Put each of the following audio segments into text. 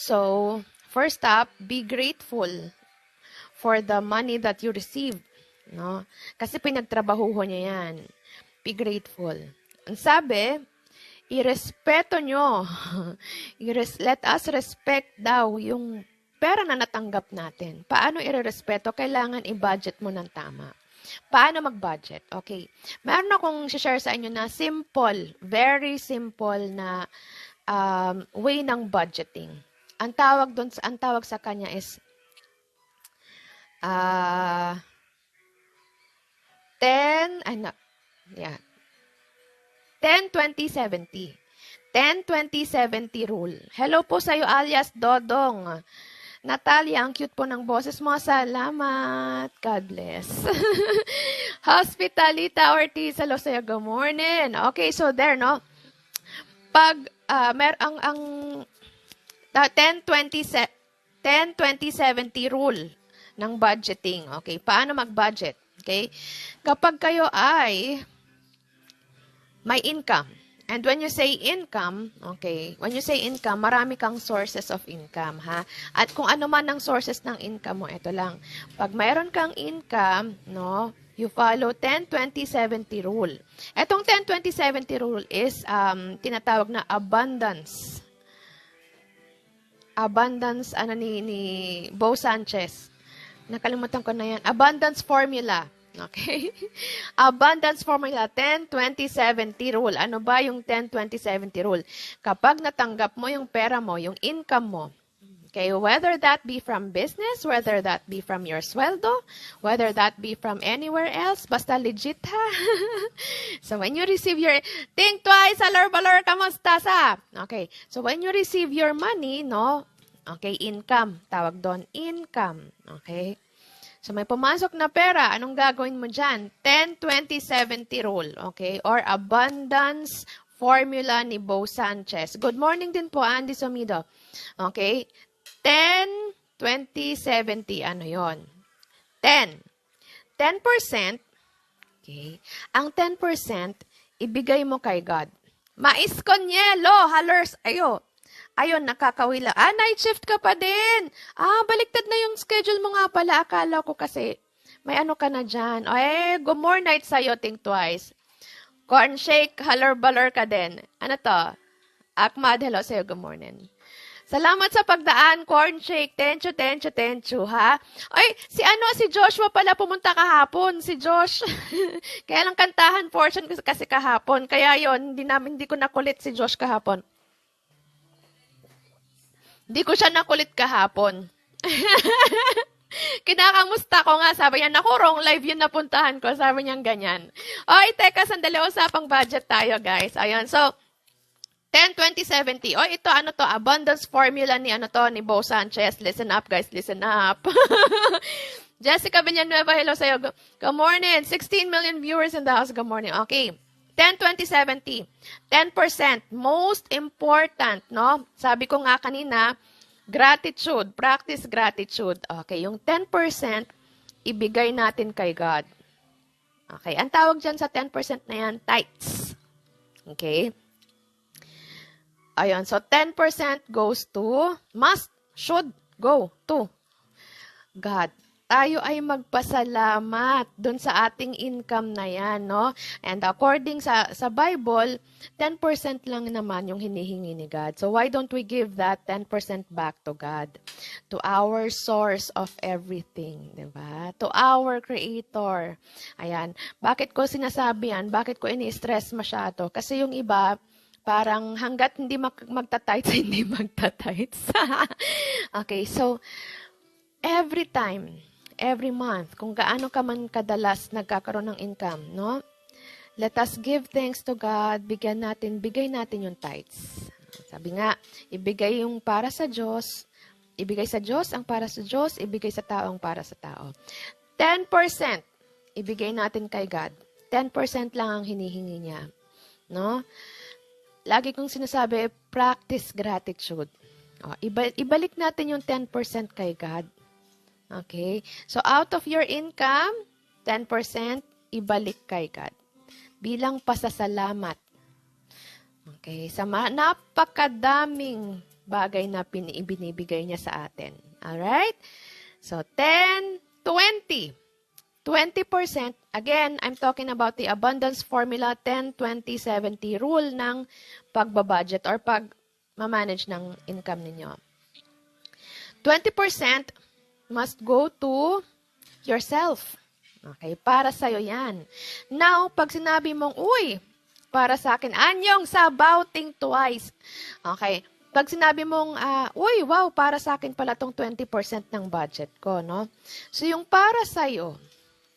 So, first up, be grateful for the money that you received. No? Kasi pinagtrabahuhan niya yan. Be grateful. Ang sabi, irespeto nyo. Let us respect daw yung pera na natanggap natin. Paano irerespeto? Kailangan i-budget mo ng tama. Paano mag-budget? Okay. Meron akong share sa inyo na simple, very simple na way ng budgeting. Ang tawag sa kanya is 10-20-70. 10-20-70 rule. Hello po sa iyo alias Dodong. Natalia, ang cute po ng boses mo. Salamat. God bless. Hospitalita Ortiz, hello sa iyo. Good morning. Okay, so there, no? Pag, ang 10-20-70 rule ng budgeting. Okay, paano mag-budget? Okay? Kapag kayo ay may income. And when you say income, okay, when you say income, marami kang sources of income, ha? At kung ano man ang sources ng income mo, ito lang. Pag mayroon kang income, no, you follow 10-20-70 rule. Etong 10-20-70 rule is tinatawag na abundance. Abundance, ni Bo Sanchez. Nakalimutan ko na yan. Abundance formula. Okay? Abundance formula, 10-20-70 rule. Ano ba yung 10-20-70 rule? Kapag natanggap mo yung pera mo, yung income mo, okay, whether that be from business, whether that be from your sweldo, whether that be from anywhere else, basta legit ha. So when you receive your, think twice, alor-balor, kamusta sa? Okay, so when you receive your money, no, okay, income, tawag doon, income, okay? So, may pumasok na pera. Anong gagawin mo dyan? 10-20-70 rule. Okay? Or abundance formula ni Bo Sanchez. Good morning din po, Andy Somido. Okay? 10-20-70. Ano yon? 10. 10%. Okay? Ang 10%, ibigay mo kay God. Mais con yelo, halers, ayo. Ayun, nakakawila. Night shift ka pa din. Baliktad na yung schedule mo nga pala. Akala ko kasi, may ano ka na dyan. Good morning night sa'yo, think twice. Corn shake, haler-baler ka din. Ano to? Akmad, hello sa'yo, good morning. Salamat sa pagdaan, corn shake. Tenchu, ha? Si Joshua pala pumunta kahapon. Si Josh. Kaya lang kantahan portion kasi kahapon. Kaya yon hindi ko nakulit si Josh kahapon. Hindi ko siya nakulit kahapon. Kinakamusta ko nga. Sabi niya, naku, wrong live yun napuntahan ko. Sabi niya ganyan. Teka, sandali, usapang budget tayo, guys. Ayan, so, 10-20-70. Ito, ano to? Abundance formula ni Bo Sanchez. Listen up, guys. Listen up. Jessica Villanueva, hello sa'yo. Good morning. 16 million viewers in the house. Good morning. Okay. 10-20-70. 10%. Most important, no? Sabi ko nga kanina, gratitude. Practice gratitude. Okay, yung 10%, ibigay natin kay God. Okay, ang tawag dyan sa 10% na yan, tithes. Okay? Ayun, so 10% goes to, should go to God. Tayo ay magpasalamat dun sa ating income na yan, no? And according sa Bible, 10% lang naman yung hinihingi ni God. So why don't we give that 10% back to God? To our source of everything, di ba? To our Creator. Ayan. Bakit ko sinasabi yan? Bakit ko ini-stress masyado? Kasi yung iba, parang hanggat hindi magta-tights, hindi magta-tights. Okay, so every time, every month, kung gaano ka man kadalas nagkakaroon ng income, no? Let us give thanks to God, bigay natin yung tithes. Sabi nga, ibigay yung para sa Diyos, ibigay sa Diyos ang para sa Diyos, ibigay sa tao ang para sa tao. 10%, ibigay natin kay God. 10% lang ang hinihingi niya. No? Lagi kong sinasabi, practice gratitude. Ibalik natin yung 10% kay God. Okay? So, out of your income, 10% ibalik kay God. Bilang pasasalamat. Okay? Sa napakadaming bagay na binibigay niya sa atin. Alright? So, 10, 20. 20%, again, I'm talking about the abundance formula, 10, 20, 70 rule ng pagbabudget or pag-manage ng income ninyo. 20% must go to yourself. Okay, para sa'yo yan. Now, pag sinabi mong, uy, para sa akin, anyong sabaw, think twice. Okay, pag sinabi mong, uy, wow, para sa akin pala tong 20% ng budget ko, no? So, yung para sa'yo,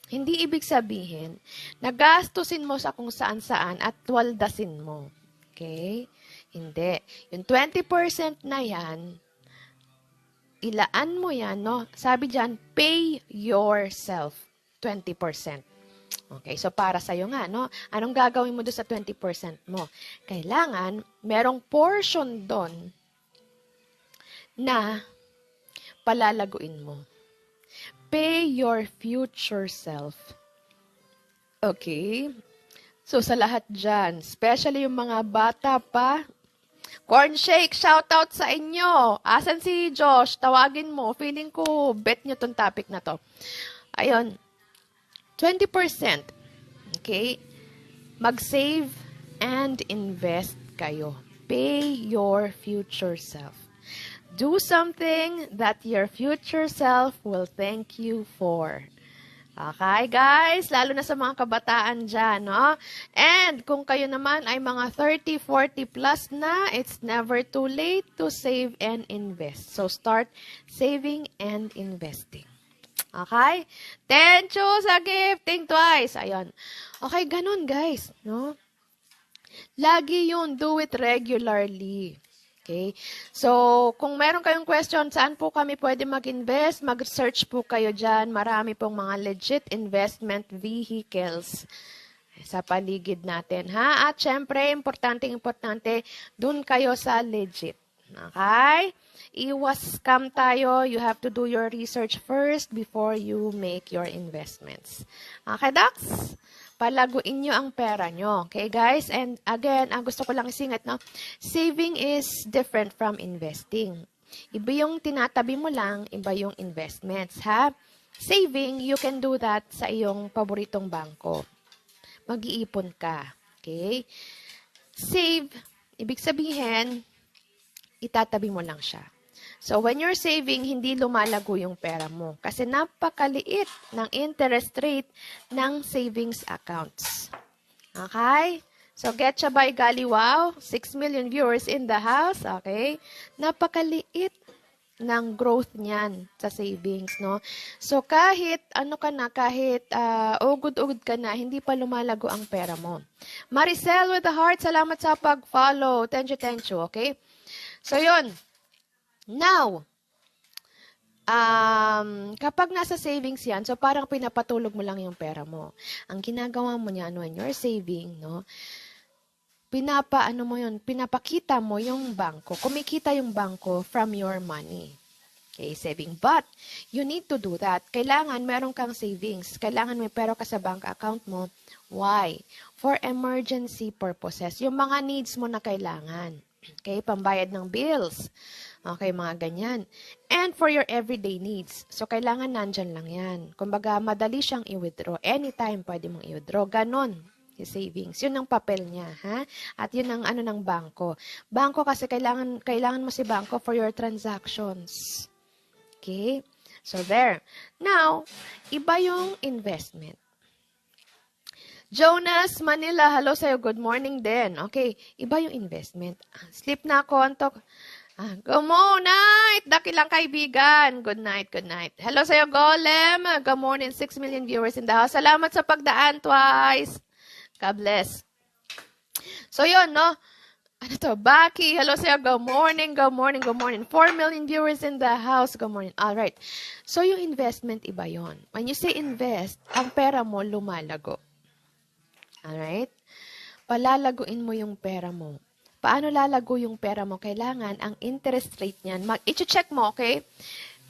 hindi ibig sabihin, nagastusin mo sa kung saan-saan at waldasin mo. Okay? Hindi. Yung 20% na yan, ilaan mo yan, no? Sabi dyan, pay yourself 20%. Okay, so para sa'yo nga, no? Anong gagawin mo doon sa 20% mo? Kailangan, merong portion doon na palalaguin mo. Pay your future self. Okay? So, sa lahat dyan, especially yung mga bata pa, corn shake, shout out sa inyo. Asan si Josh? Tawagin mo. Feeling ko, bet nyo tong topic na to. Ayun. 20%. Okay? Mag-save and invest kayo. Pay your future self. Do something that your future self will thank you for. Okay, guys? Lalo na sa mga kabataan dyan, no? And kung kayo naman ay mga 30, 40 plus na, it's never too late to save and invest. So, start saving and investing. Okay? 10 choose a gift. Think twice. Ayun. Okay, ganun, guys, no? Lagi yun. Do it regularly. Okay? So, kung meron kayong question, saan po kami pwede mag-invest, mag-search po kayo dyan. Marami pong mga legit investment vehicles sa paligid natin, ha? At syempre, importante, dun kayo sa legit. Okay? Iwas scam tayo. You have to do your research first before you make your investments. Okay, Dax? Palaguin nyo ang pera nyo. Okay, guys? And again, ang gusto ko lang isingit, no? Saving is different from investing. Iba yung tinatabi mo lang, iba yung investments, ha? Saving, you can do that sa iyong paboritong bangko. Mag-iipon ka. Okay? Save, ibig sabihin, itatabi mo lang siya. So, when you're saving, hindi lumalago yung pera mo. Kasi napakaliit ng interest rate ng savings accounts. Okay? So, Getcha by Gali, wow, 6 million viewers in the house. Okay? Napakaliit ng growth niyan sa savings, no? So, kahit ugod-ugod ka na, hindi pa lumalago ang pera mo. Maricel with the heart, salamat sa pag-follow. Tenchu, okay? So, yun. Now, kapag nasa savings yan, so parang pinapatulog mo lang yung pera mo. Ang ginagawa mo niyan when you're saving, no, pinapakita mo yung bangko. Kumikita yung bangko from your money. Okay, saving. But, you need to do that. Kailangan meron kang savings. Kailangan may pera ka sa bank account mo. Why? For emergency purposes. Yung mga needs mo na kailangan. Okay, pambayad ng bills. Okay, mga ganyan. And for your everyday needs. So, kailangan nandyan lang yan. Kumbaga, madali siyang i-withdraw. Anytime pwede mong i-withdraw. Ganon, yung savings. Yun ang papel niya, ha? At yun ang ng bangko. Bangko kasi kailangan mo si bangko for your transactions. Okay? So, there. Now, iba yung investment. Jonas, Manila, hello sa'yo. Good morning din. Okay, iba yung investment. Sleep na ako, antok. Good night, dakilang kaibigan. Good night. Hello sa'yo, Golem. Good morning, 6 million viewers in the house. Salamat sa pagdaan twice. God bless. So, yun, no? Ano to? Baki, hello sa'yo. Good morning. 4 million viewers in the house. Good morning. Alright. So, yung investment, iba yon. When you say invest, ang pera mo lumalago. Alright? Palalaguin mo yung pera mo. Paano lalago yung pera mo? Kailangan ang interest rate niyan. I-check mo, okay?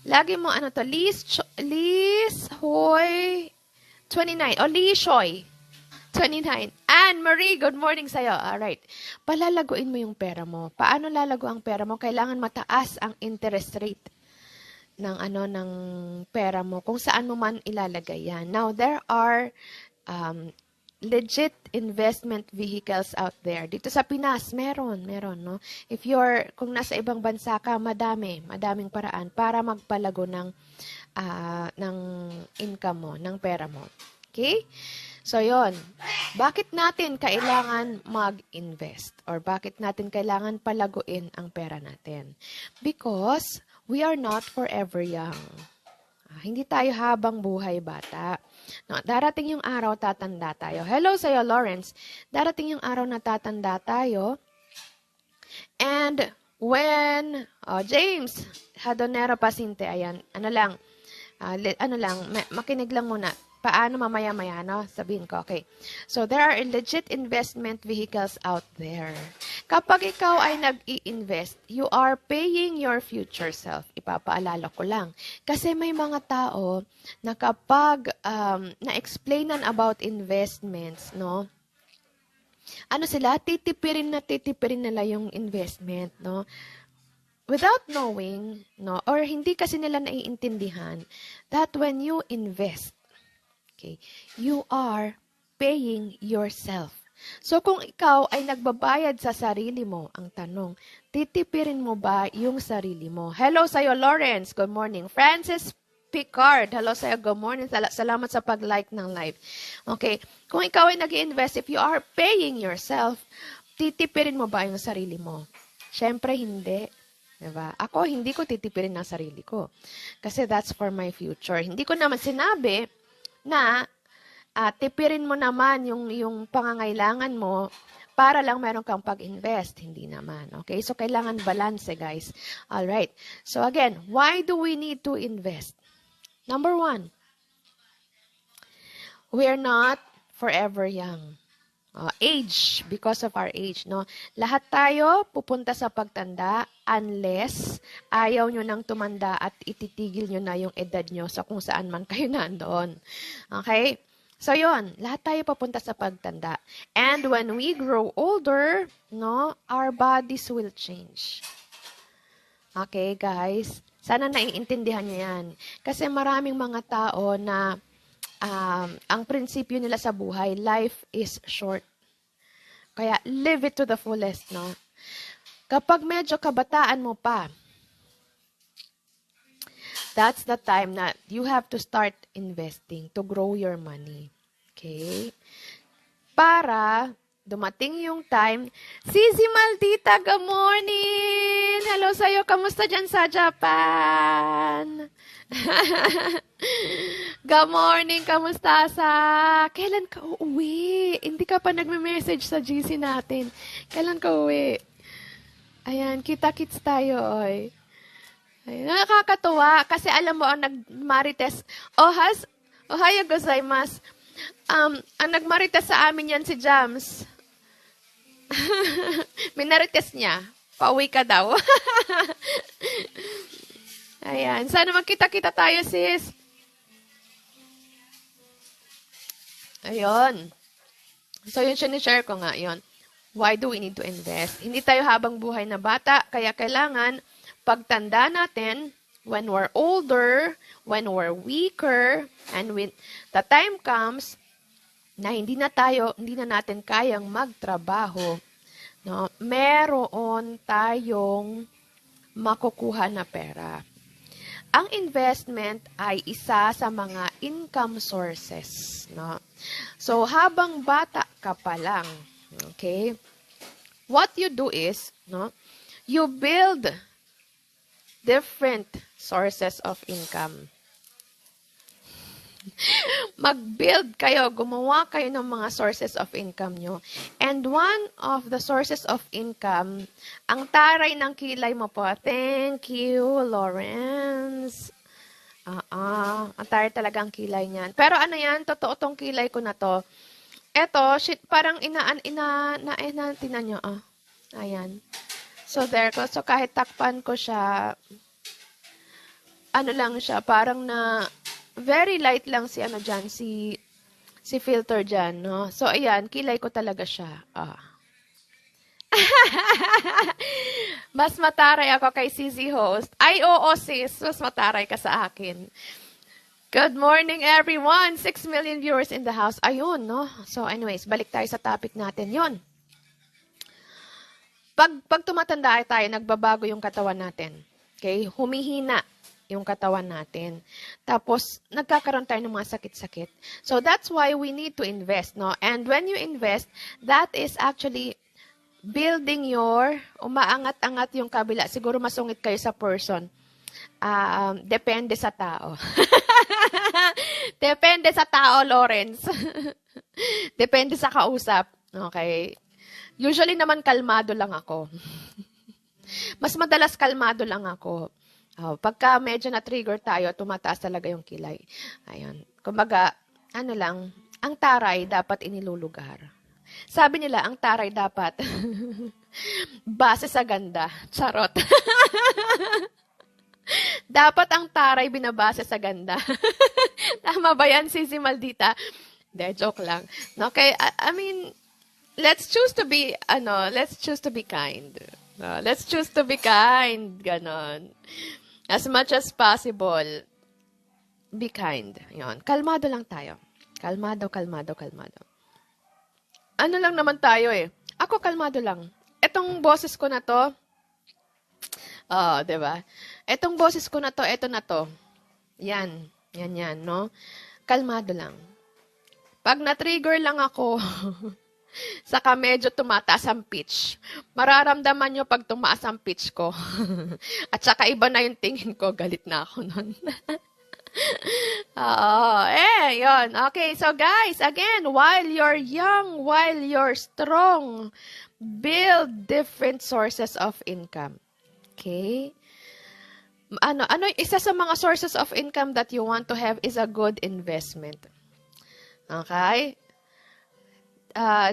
Lagi mo, Liz Hoy 29. O, Lee Shoy. 29. Anne-Marie, good morning sa'yo. Alright. Palalaguin mo yung pera mo. Paano lalago ang pera mo? Kailangan mataas ang interest rate ng pera mo, kung saan mo man ilalagay yan. Now, there are legit investment vehicles out there. Dito sa Pinas, meron, no? Kung nasa ibang bansa ka, madaming paraan para magpalago ng income mo, ng pera mo. Okay? So, yon. Bakit natin kailangan mag-invest? Or bakit natin kailangan palaguin ang pera natin? Because we are not forever young. Hindi tayo habang buhay bata. No, darating yung araw, tatanda tayo. Hello sa'yo, Lawrence. Darating yung araw na tatanda tayo. And when, James Hadonero Pasinte, ayan, makinig lang muna. Paano mamaya-maya, no? Sabihin ko, okay. So, there are legit investment vehicles out there. Kapag ikaw ay nag-i-invest, you are paying your future self. Ipapaalala ko lang. Kasi may mga tao na kapag na-explainan about investments, no? Ano sila? Titipirin nila yung investment, no? Without knowing, no? Or hindi kasi nila naiintindihan that when you invest, okay, you are paying yourself. So, kung ikaw ay nagbabayad sa sarili mo, ang tanong, titipirin mo ba yung sarili mo? Hello sa'yo, Lawrence. Good morning. Francis Picard. Hello sa'yo. Good morning. Salamat sa pag-like ng live. Okay. Kung ikaw ay nag-i-invest, if you are paying yourself, titipirin mo ba yung sarili mo? Siyempre, hindi. Diba? Ako, hindi ko titipirin ang sarili ko. Kasi that's for my future. Hindi ko naman sinabi na tipirin mo naman yung pangangailangan mo para lang meron kang pag-invest. Hindi naman. Okay? So, kailangan balance, guys. Alright. So, again, why do we need to invest? Number 1, we are not forever young. Age, because of our age, no? Lahat tayo pupunta sa pagtanda unless ayaw nyo nang tumanda at ititigil nyo na yung edad nyo sa kung saan man kayo nandoon. Okay? So, yon, lahat tayo papunta sa pagtanda. And when we grow older, no, our bodies will change. Okay, guys? Sana naiintindihan nyo yan. Kasi maraming mga tao na ang prinsipyo nila sa buhay, life is short. Kaya, live it to the fullest, no? Kapag medyo kabataan mo pa, that's the time that you have to start investing to grow your money. Okay? Para dumating yung time. Sisi Maldita, good morning! Hello sa'yo. Kamusta dyan sa Japan? Good morning. Kamusta sa... Kailan ka uuwi? Hindi ka pa nagme-message sa GC natin. Kailan ka uuwi? Ayan, kita-kits tayo, oy. Ayan, nakakatuwa. Kasi alam mo, ang nagmarites... Ohayo gozaimasu. Ang nagmarites sa amin yan si Jams. Minarites niya. Pauwi ka daw. Ayan. Sana magkita-kita tayo, sis. Ayun. So, yun share ko nga, yun. Why do we need to invest? Hindi tayo habang buhay na bata, kaya kailangan pagtanda natin, when we're older, when we're weaker, and when the time comes na hindi na natin kayang magtrabaho, no, meron tayong makukuha na pera. Ang investment ay isa sa mga income sources, no? So, habang bata ka pa lang, okay, what you do is, no, you build different sources of income. Mag-build kayo, gumawa kayo ng mga sources of income nyo. And one of the sources of income, ang taray ng kilay mo po. Thank you, Lawrence. Ang taray talaga ang kilay niyan. Pero ano yan, totoo tong kilay ko na to. Eto, parang tinan nyo. Ayan. So, there ko. So, kahit takpan ko siya, ano lang siya, parang na, very light lang si Si Filter dyan, no? So, ayan, kilay ko talaga siya. Mas mataray ako kay CZ Host. Ay, oo, sis. Mas mataray ka sa akin. Good morning, everyone. 6 million viewers in the house. Ayun, no? So, anyways, balik tayo sa topic natin. Yun. Pag tumatanda tayo, nagbabago yung katawan natin. Okay? Humihina yung katawan natin. Tapos, nagkakaroon tayo ng mga sakit-sakit. So, that's why we need to invest, no? And when you invest, that is actually building your, umaangat-angat yung kabila. Siguro masungit kayo sa person. Depende sa tao. Depende sa tao, Lawrence. Depende sa kausap. Okay. Usually naman kalmado lang ako. Mas madalas kalmado lang ako. Pagka medyo na-trigger tayo, tumataas talaga yung kilay. Ayun. Kumbaga, ang taray dapat inilulugar. Sabi nila, ang taray dapat base sa ganda. Charot. Dapat ang taray binabase sa ganda. Tama ba yan, Sisi Maldita? De, joke lang. Okay, I mean, let's choose to be kind. Let's choose to be kind. Ganon. As much as possible, be kind. Yon. Kalmado lang tayo. Kalmado. Ano lang naman tayo eh. Ako kalmado lang. Etong boses ko na to, diba? Etong boses ko na to, eto na to. Yan, no? Kalmado lang. Pag na-trigger lang ako, saka medyo tumataas ang pitch, mararamdaman nyo pag tumaas ang pitch ko. At saka iba na yung tingin ko, galit na ako nun. Yun. Okay, so guys, again, while you're young, while you're strong, build different sources of income. Okay? Isa sa mga sources of income that you want to have is a good investment. Okay?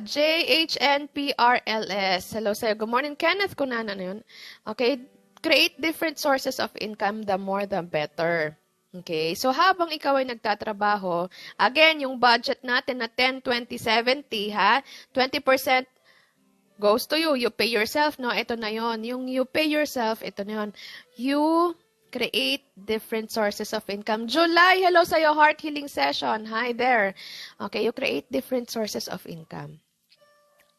JHNPRLS. Hello sa'yo. Good morning, Kenneth. Kunana na yun. Okay? Create different sources of income, the more the better. Okay? So, habang ikaw ay nagtatrabaho, again, yung budget natin na 10, 20, 70, ha? 20% goes to you. You pay yourself, no? Ito na yon. Yung you pay yourself, ito na yon. You create different sources of income. July, hello sa'yo, heart healing session. Hi there. Okay, you create different sources of income.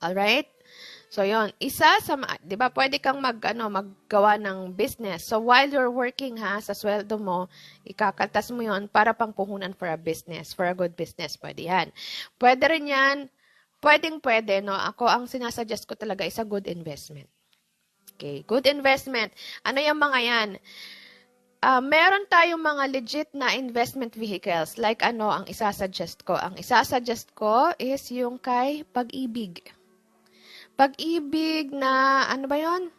Alright? So, yon. Isa sa, di ba, pwede kang maggawa ng business. So, while you're working, sa sweldo mo, ikakaltas mo yon para pang puhunan for a business, for a good business. Pwede yan. Pwede rin yan. Pwede, no? Ako, ang sinasuggest ko talaga is a good investment. Okay, good investment. Ano yung mga yan? Meron tayong mga legit na investment vehicles. Like ang isasuggest ko? Ang isasuggest ko is yung kay Pag-ibig. Pag-ibig na, ano ba yun?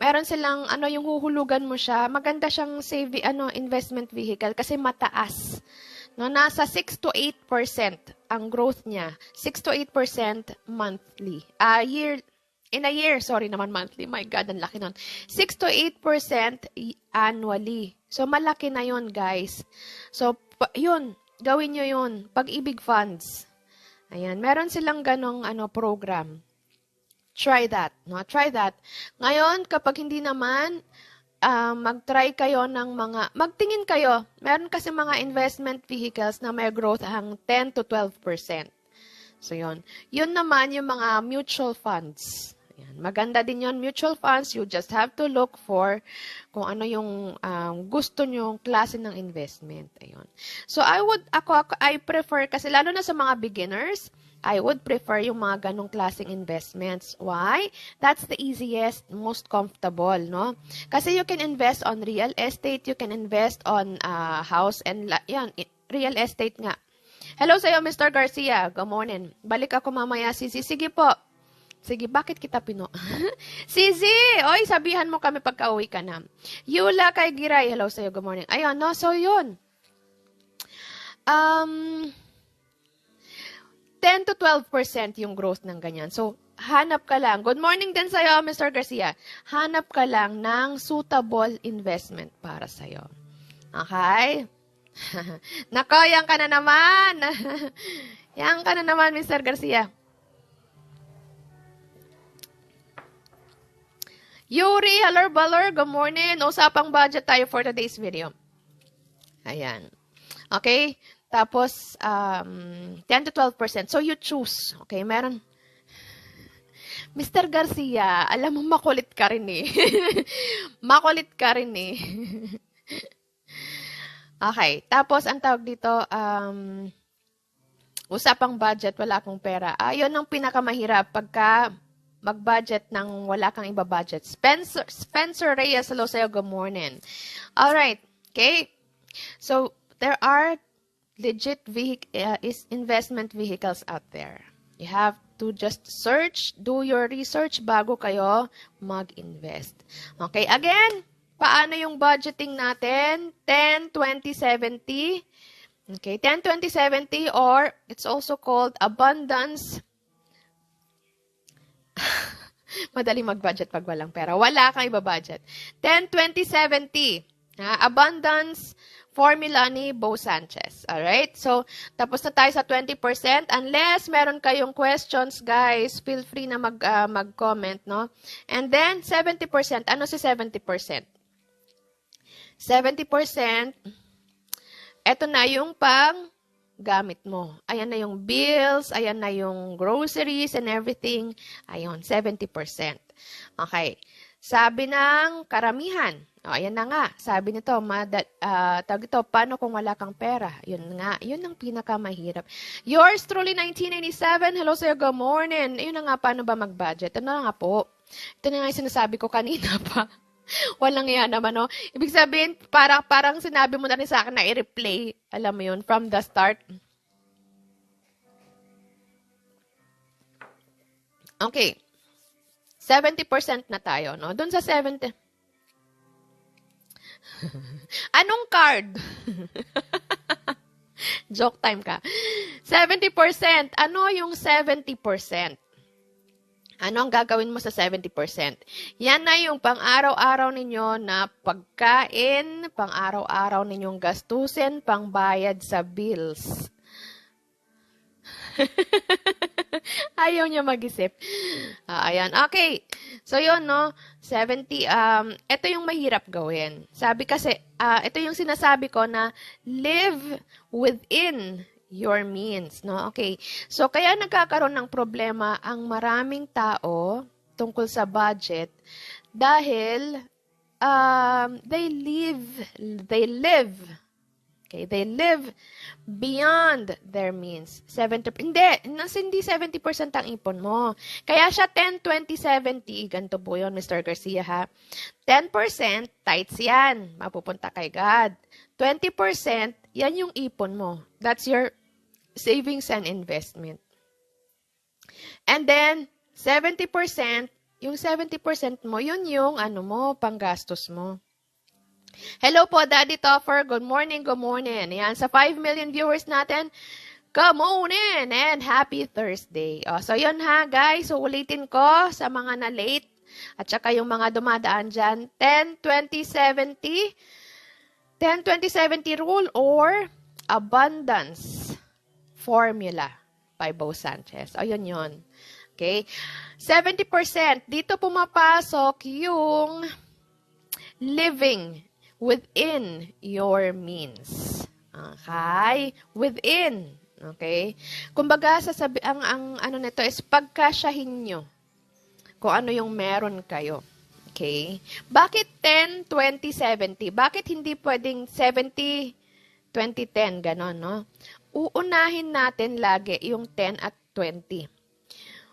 Meron silang, yung huhulugan mo siya. Maganda siyang investment vehicle kasi mataas. No, nasa 6 to 8% ang growth niya. 6 to 8% monthly. In a year, sorry naman monthly. My God, ang laki nun. 6 to 8% annually. So, malaki na yun, guys. So, yun. Gawin nyo yun. Pag-ibig funds. Ayan. Meron silang ganong program. Try that. No? Try that. Ngayon, kapag hindi naman, mag-try kayo ng magtingin kayo. Meron kasi mga investment vehicles na may growth hang 10 to 12%. So, yun. Yun naman yung mga mutual funds. Ayan. Maganda din yun. Mutual funds, you just have to look for kung ano yung gusto nyong klase ng investment. Ayun. So, I prefer, kasi lalo na sa mga beginners, I would prefer yung mga ganong klaseng investments. Why? That's the easiest, most comfortable, no? Kasi you can invest on real estate, you can invest on house, and yan, real estate nga. Hello sa'yo, Mr. Garcia. Good morning. Balik ako mamaya, Sisi. Sige po. Sige, bakit kita Sisi! Oy, sabihan mo kami pagka-uwi ka na. Yula kay Giray. Hello sa'yo, good morning. Ayun, no? So, yun. 10 to 12% yung growth ng ganyan. So, hanap ka lang. Good morning din sa'yo, Mr. Garcia. Hanap ka lang ng suitable investment para sa'yo. Okay? Nako, yan ka na naman. Yan ka na naman, Mr. Garcia. Yuri, hello, Balor, good morning. Usapang budget tayo for today's video. Ayan. Okay? Tapos, 10 to 12%. So, you choose. Okay? Meron. Mr. Garcia, alam mo, makulit ka rin eh. Makulit ka rin eh. Okay. Tapos, ang tawag dito, usapang budget, wala akong pera. Yun ang pinakamahirap pagka mag-budget ng wala kang iba-budget. Spencer Reyes, hello sa'yo, good morning. Alright. Okay? So, there are legit investment vehicles out there. You have to just search, do your research bago kayo mag-invest. Okay, again, paano yung budgeting natin? 10, 20, 70. Okay, 10, 20, 70 or it's also called abundance. Madali mag-budget pag walang pera. Wala kang iba-budget. 10, 20, 70. Abundance formula ni Bo Sanchez. Alright? So, tapos na tayo sa 20%. Unless meron kayong questions, guys, feel free na mag-comment, no? And then, 70%. Ano si 70%? 70%, eto na yung gamit mo. Ayan na yung bills, ayan na yung groceries and everything. Ayun, 70%. Okay. Sabi ng karamihan, ayan na nga, sabi nito, tawag ito, paano kung wala kang pera? Yun nga, yun ang pinakamahirap. Yours truly, 1987, hello sir, good morning. Yun na nga, paano ba mag-budget? Ano na nga po? Ito na nga yung sinasabi ko kanina pa. Walang yan naman, no? Ibig sabihin, parang sinabi mo na rin sa akin na i-replay, alam mo yun, from the start. Okay. 70% na tayo, no? Doon sa 70. Anong card? Joke time ka. 70%. Ano yung 70%? Ano ang gagawin mo sa 70%? Yan na yung pang-araw-araw ninyo na pagkain, pang-araw-araw ninyong gastusin, pangbayad sa bills. Ayaw niya mag-isip. Ayan. Okay. So, yun, no? 70. Ito yung mahirap gawin. Sabi kasi, ito yung sinasabi ko na live within your means, no? Okay. So, kaya nagkakaroon ng problema ang maraming tao tungkol sa budget dahil they live beyond their means. 70%. Hindi 70% ang ipon mo. Kaya siya 10, 20, 70. Ganito po yun, Mr. Garcia, ha? 10%, tithes yan. Mapupunta kay God. 20%, yan yung ipon mo. That's your savings and investment. And then, 70%, yung 70% mo, yun yung panggastos mo. Hello po, Daddy Toffer. Good morning, good morning. Yan, sa 5 million viewers natin, good morning and happy Thursday. So, yun ha, guys. So, ulitin ko sa mga na-late at saka yung mga dumadaan dyan. 10, 20, 70. 10, 20, 70 rule or abundance formula by Bo Sanchez. O, yun. Okay? 70%. Dito pumapasok yung living within your means. Okay? Within. Okay? Kumbaga, ang ano nito is pagkasyahin nyo kung ano yung meron kayo. Okay? Bakit 10, 20, 70? Bakit hindi pwedeng 70, 20, 10? Ganon, no? Uunahin natin lagi yung 10 at 20.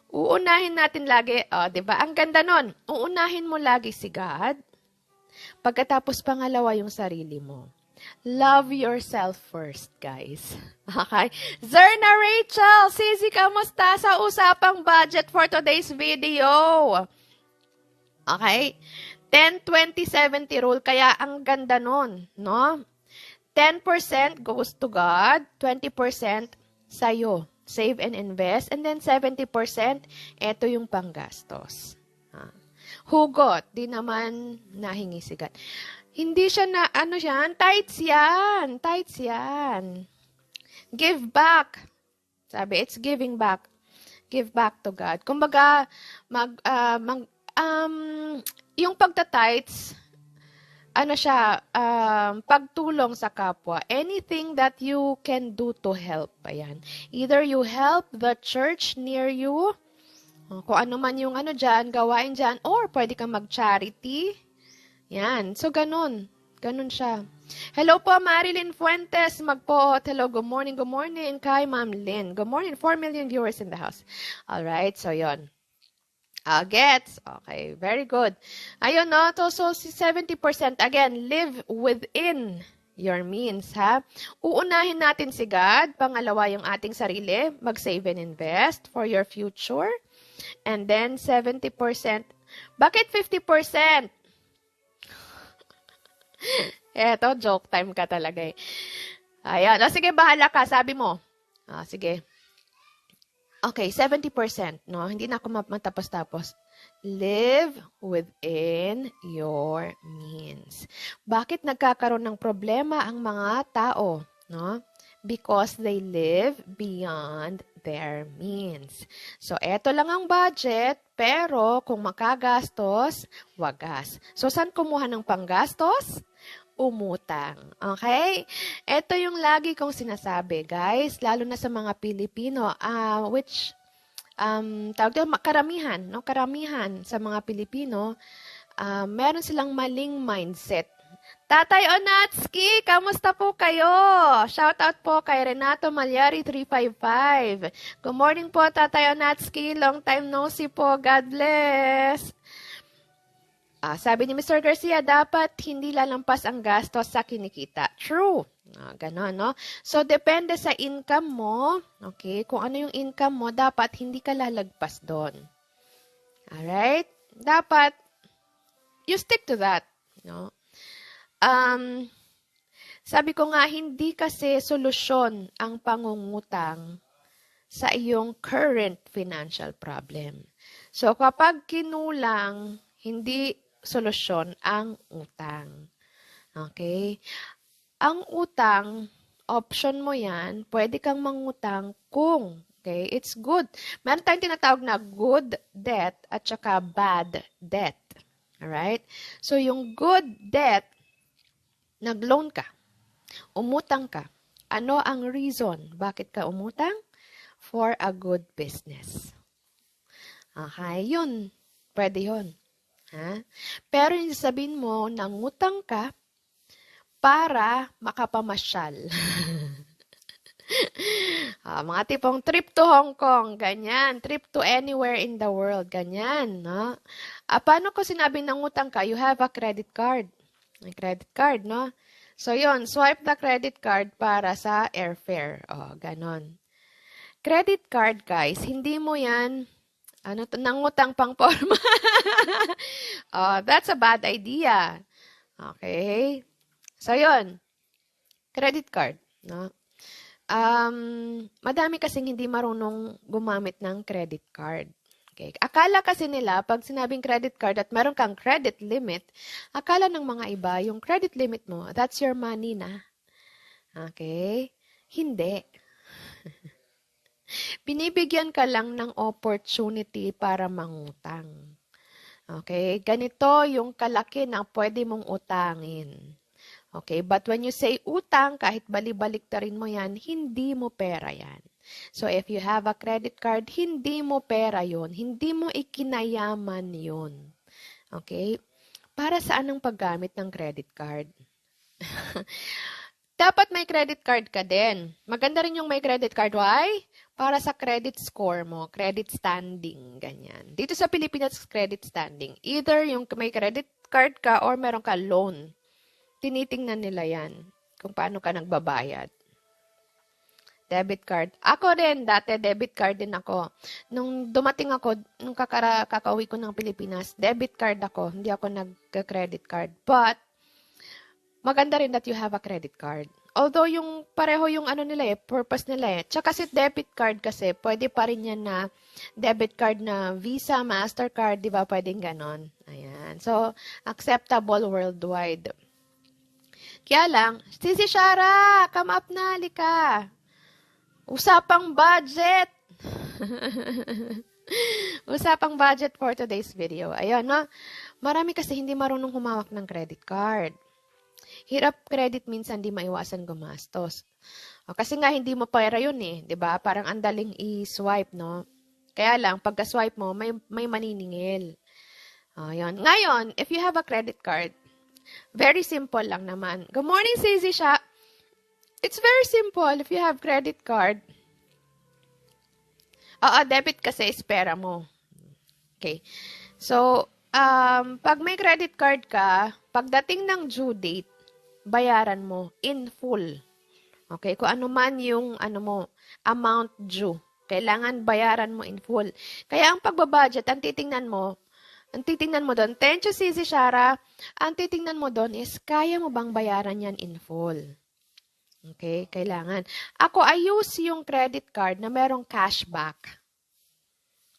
Uunahin natin lagi, diba? Ang ganda nun. Uunahin mo lagi si God. Pagkatapos pangalawa yung sarili mo. Love yourself first, guys. Okay? Zerna Rachel, Sisi, kamusta sa usapang budget for today's video? Okay? 10, 20, 70 rule. Kaya ang ganda nun, no? 10% goes to God, 20% sa'yo. Save and invest. And then 70%, eto yung panggastos. Hugot, di naman nahingi si God. Hindi siya na, ano yan? Tithes yan. Tithes yan. Give back. Sabi, it's giving back. Give back to God. Kumbaga, yung pagta-tithes, ano siya, pagtulong sa kapwa. Anything that you can do to help. Ayan. Either you help the church near you, kung ano man yung ano dyan, gawain dyan, or pwede kang mag-charity. Yan. So, ganun. Ganun siya. Hello po, Marilyn Fuentes. Magpoot. Hello, good morning, good morning. Kay Ma'am Lynn. Good morning. 4 million viewers in the house. Alright, so yon. Gets. Okay, very good. Ayun, no? So, 70%, again, live within your means, ha? Uunahin natin si God. Pangalawa, yung ating sarili. Mag-save and invest for your future. And then, 70%. Bakit 50%? Eto, joke time ka talaga eh. Ayan. O, sige, bahala ka. Sabi mo. Sige. Okay, 70%. No? Hindi na ako matapos-tapos. Live within your means. Bakit nagkakaroon ng problema ang mga tao? No? Because they live beyond their means. So, eto lang ang budget, pero kung makagastos, wagas. So, saan kumuha ng panggastos? Umutang. Okay? Ito yung lagi kong sinasabi, guys, lalo na sa mga Pilipino, which, tawag din, karamihan, no? Karamihan sa mga Pilipino, meron silang maling mindset. Tatay Onatski, kamusta po kayo? Shout out po kay Renato Malyari 355. Good morning po, Tatay Onatski. Long time no see po. God bless. Sabi ni Mr. Garcia, dapat hindi lalampas ang gastos sa kinikita. True. Ganon, no? So, depende sa income mo. Okay? Kung ano yung income mo, dapat hindi ka lalagpas doon. Alright? Dapat, you stick to that. No? Sabi ko nga, hindi kasi solusyon ang pangungutang sa iyong current financial problem. So, kapag kinulang, hindi solusyon ang utang. Okay? Ang utang, option mo yan, pwede kang mangutang kung, okay, it's good. Meron tayong tinatawag na good debt at saka bad debt. Alright? So, yung good debt, nag-loan ka, umutang ka. Ano ang reason? Bakit ka umutang? For a good business. Okay, yun. Pwede yun. Ha? Pero yung sabihin mo, nangutang ka para makapamasyal. Mga tipong trip to Hong Kong, ganyan. Trip to anywhere in the world, ganyan. No? Paano ko sinabing nangutang ka? You have a credit card. May credit card, no? So, yon, swipe the credit card para sa airfare. Ganon. Credit card, guys, hindi mo yan nangutang pang forma. That's a bad idea. Okay? So, yon. Credit card. No? Madami kasing hindi marunong gumamit ng credit card. Okay? Akala kasi nila, pag sinabing credit card at meron kang credit limit, akala ng mga iba, yung credit limit mo, that's your money na. Okay? Hindi. Binibigyan ka lang ng opportunity para mangutang. Okay? Ganito yung kalaki ng pwede mong utangin. Okay? But when you say utang, kahit bali-balik ta rin mo yan, hindi mo pera yan. So, if you have a credit card, hindi mo pera yun. Hindi mo ikinayaman yun. Okay? Para saan ang paggamit ng credit card? Dapat may credit card ka din. Maganda rin yung may credit card. Why? Para sa credit score mo, credit standing, ganyan. Dito sa Pilipinas, credit standing. Either yung may credit card ka or meron ka loan. Tinitingnan nila yan kung paano ka nagbabayad. Debit card. Ako rin, dati debit card din ako. Nung dumating ako, nung kakauwi ko ng Pilipinas, debit card ako. Hindi ako nag-credit card. But, maganda rin that you have a credit card. Although yung pareho yung ano nila purpose nila Tsaka si debit card kasi, pwede pa rin yan na debit card na Visa, Mastercard, di ba? Pwedeng ganon. Ayan. So, acceptable worldwide. Kaya lang, Sisi Shara, come up na, halika. Usapang budget. Usapang budget for today's video. Ayun, no? Marami kasi hindi marunong humawak ng credit card. Hirap credit minsan, di maiwasan gumastos. O, kasi nga hindi mo pera yun eh, 'di ba? Parang andaling i-swipe, no? Kaya lang pagka-swipe mo, may maniningil. O, yun. Ngayon, if you have a credit card, very simple lang naman. Good morning, Sisi Sha. It's very simple if you have credit card. Debit kasi is pera mo. Okay. So, pag may credit card ka, pagdating ng due date, bayaran mo in full. Okay? Kung ano man yung amount due, kailangan bayaran mo in full. Kaya ang pagbabudget, ang titingnan mo doon, thank you, Sisi Shara, ang titingnan mo doon is, kaya mo bang bayaran yan in full? Okay? Kailangan. Ako, I use yung credit card na merong cashback.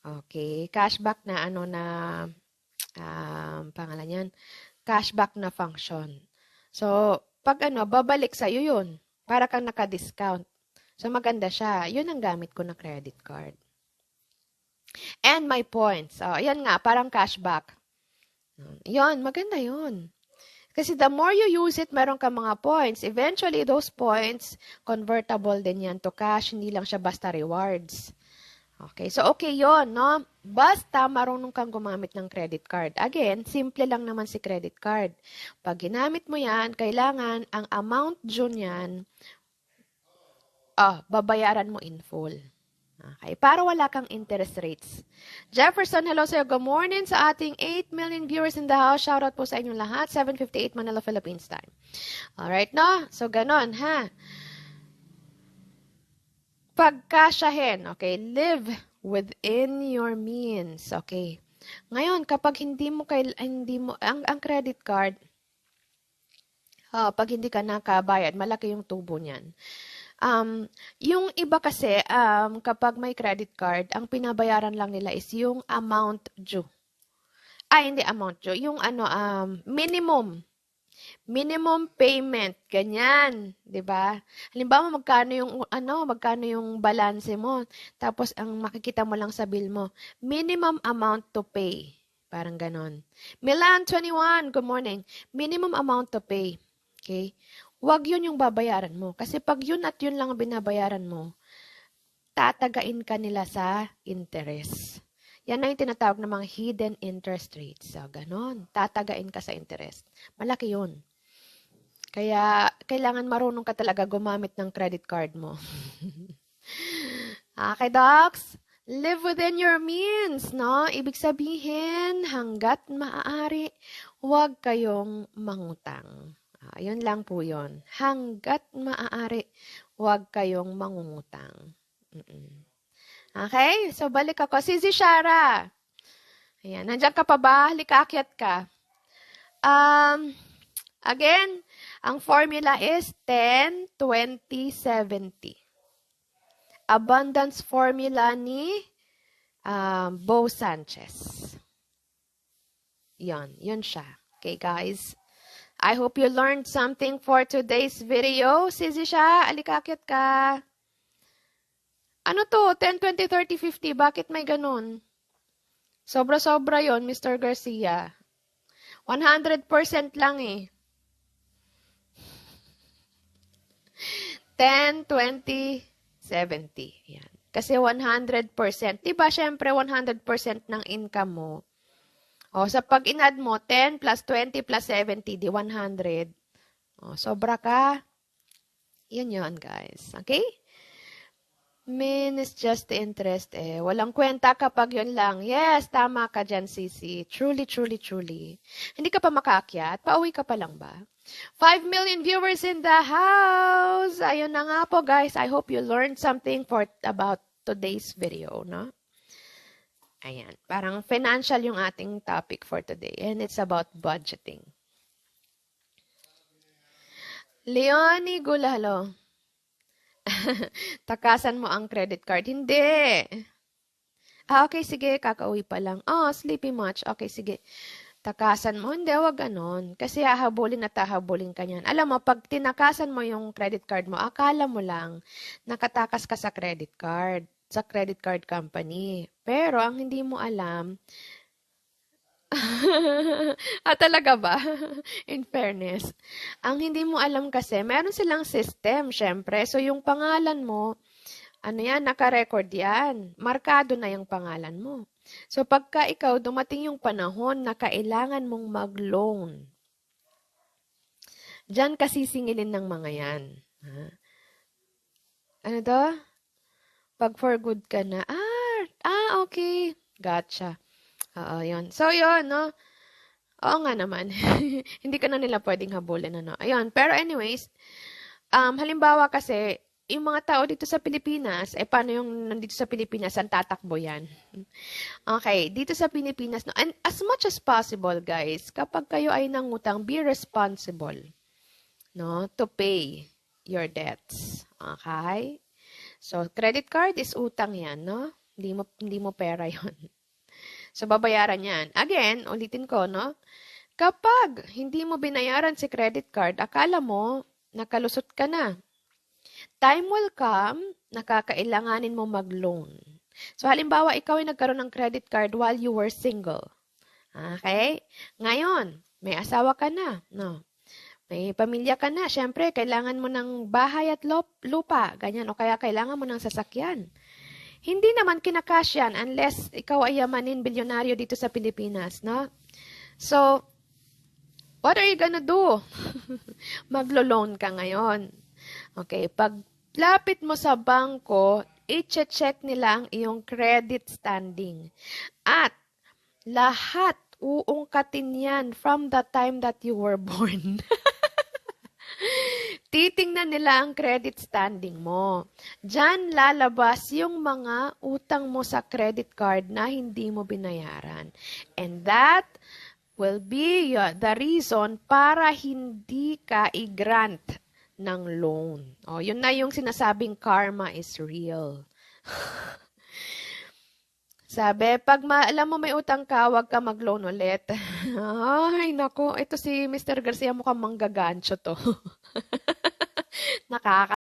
Okay? Cashback na pangalan yan, cashback na function. So, pag babalik sa'yo yun, para kang naka-discount. So, maganda siya. Yun ang gamit ko na credit card. And my points. Yan nga, parang cashback. Yun, maganda yun. Kasi the more you use it, meron ka mga points. Eventually, those points, convertible din yan to cash. Hindi lang siya basta rewards. Okay, so okay yon, no? Basta marunong kang gumamit ng credit card. Again, simple lang naman si credit card. Pag ginamit mo yan, kailangan ang amount due niyan, babayaran mo in full. Okay, para wala kang interest rates. Jefferson, hello sa'yo. Good morning sa ating 8 million viewers in the house. Shoutout po sa inyong lahat. 7:58 Manila, Philippines time. Alright, no? So, ganon, ha? Pagkasyahin, okay? Live within your means, okay? Ngayon, kapag ang credit card, pag hindi ka nakabayad, malaki yung tubo niyan. Yung iba kasi, kapag may credit card, ang pinabayaran lang nila is yung amount due. Hindi amount due, yung minimum payment, ganyan, 'di ba? Halimbawa magkano yung balanse mo, tapos ang makikita mo lang sa bill mo, minimum amount to pay. Parang ganon. Milan 21, good morning. Minimum amount to pay. Okay? Huwag yun yung babayaran mo. Kasi pag yun at yun lang ang binabayaran mo, tatagain ka nila sa interest. Yan na yung tinatawag ng mga hidden interest rates. So, ganon. Tatagain ka sa interest. Malaki yun. Kaya, kailangan marunong ka talaga gumamit ng credit card mo. Okay, docs? Live within your means, no? Ibig sabihin, hanggat maaari, huwag kayong mangutang. Yun lang po yun. Hanggat maaari, huwag kayong mangungutang. Okay? So, balik ako. Sisi Shara. Ayan. Nandiyan ka pa ba? Halika, akyat ka. Again, ang formula is 10, 20, 70. Abundance formula ni Bo Sanchez. Yun siya. Okay, guys? I hope you learned something for today's video. Sisi siya, alikakyat ka. Ano to? 10, 20, 30, 50. Bakit may ganun? Sobra-sobra yon, Mr. Garcia. 100% lang eh. 10, 20, 70. Yan. Kasi 100%. Diba, syempre, 100% ng income mo. Sa pag in-add mo, 10 plus 20 plus 70, di 100. Sobra ka. Yun, guys. Okay? Min is just the interest eh. Walang kwenta kapag yun lang. Yes, tama ka dyan, Sisi. Truly, truly, truly. Hindi ka pa makaakyat? Pauwi ka pa lang ba? 5 million viewers in the house! Ayun na nga po, guys. I hope you learned something about today's video, no? Ayan. Parang financial yung ating topic for today. And it's about budgeting. Leonie Gulalo. Takasan mo ang credit card. Hindi. Okay, sige. Kakauwi pa lang. Sleepy much. Okay, sige. Takasan mo. Hindi, wag ganon. Kasi hahabulin at hahabulin ka niyan. Alam mo, pag tinakasan mo yung credit card mo, akala mo lang nakatakas ka sa credit card company. Pero ang hindi mo alam, talaga ba? In fairness. Ang hindi mo alam kasi, meron silang system, syempre. So, yung pangalan mo, ano yan, naka-record yan. Markado na yung pangalan mo. So, pagka ikaw, dumating yung panahon na kailangan mong mag-loan, diyan kasi singilin ng mga yan. Ha? Ano to? Pag for good ka na, okay. Gotcha. Oo, yun. So, yun, no? Oo nga naman. Hindi ka na nila pwedeng habulin, ano? Ayun. Pero anyways, halimbawa kasi, yung mga tao dito sa Pilipinas, paano yung nandito sa Pilipinas, ang tatakbo yan? Okay, dito sa Pilipinas, no, and as much as possible, guys, kapag kayo ay nangutang, be responsible, no, to pay your debts. Okay? So, credit card is utang yan, no? Hindi mo pera yon. So, babayaran yan. Again, ulitin ko, no? Kapag hindi mo binayaran si credit card, akala mo, nakalusot ka na. Time will come, nakakailanganin mo mag-loan. So, halimbawa, ikaw ay nagkaroon ng credit card while you were single. Okay? Ngayon, may asawa ka na. No? May pamilya ka na. Siyempre, kailangan mo ng bahay at lupa. Ganyan. O kaya kailangan mo ng sasakyan. Hindi naman kinakash yan unless ikaw ay yamanin, bilyonaryo dito sa Pilipinas. No? So, what are you gonna do? Maglo-loan ka ngayon. Okay, pag lapit mo sa bangko, i-check nila ang iyong credit standing. At lahat uungkatin yan from the time that you were born. Titingnan nila ang credit standing mo. Diyan lalabas yung mga utang mo sa credit card na hindi mo binayaran. And that will be the reason para hindi ka i-grant ng loan. O, yun na yung sinasabing karma is real. Sabi, pag alam mo may utang ka, wag ka mag-loan ulit. Ay, nako, ito si Mr. Garcia mukhang manggagancho to. Nakaka